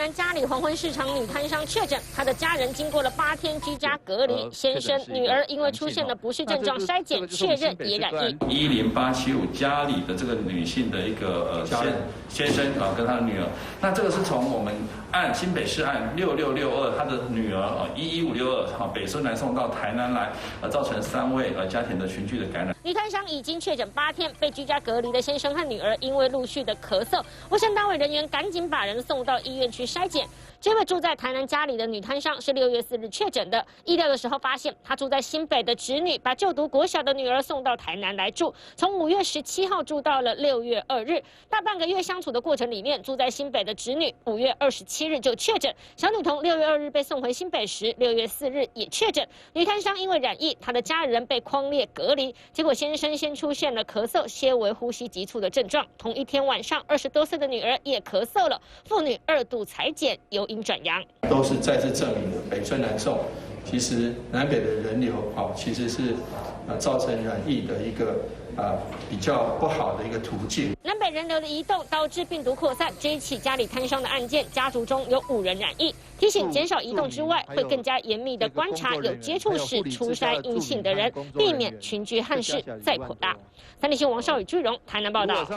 南嘉里黄昏市场女摊商确诊，她的家人经过了8天居家隔离，先生、女儿因为出现了不适症状筛检确认也染疫。10875家里的这个女性的一个先生跟他的女儿，那这个是从我们新北市案6662，他的女儿11562北孙南送到台南来，造成3位家庭的群聚的感染。女摊商已经确诊8天，被居家隔离的先生和女儿因为陆续的咳嗽，卫生单位人员赶紧把人送到医院去筛检。这位住在台南嘉里的女摊商是6月4日确诊的，意料的时候发现她住在新北的侄女把就读国小的女儿送到台南来住，从5月17号住到了6月2日，大半个月相处的过程里面，住在新北的侄女5月27日就确诊，小女童6月2日被送回新北时，6月4日也确诊。女摊商因为染疫，她的家人被匡列隔离，结果先生先出现了咳嗽、些微呼吸急促的症状，同一天晚上20多岁的女儿也咳嗽了，父女2度采检由阴转阳，都是再次证明了北孙南送，其实南北的人流其实是造成染疫的一个比较不好的一个途径。南北人流的移动导致病毒扩散，这一起嘉里摊商的案件，家族中有5人染疫。提醒减少移动之外，会更加严密的观察有接触史初筛阴性的人，避免群聚憾事再扩大。3立新闻王少宇、朱荣台南报道。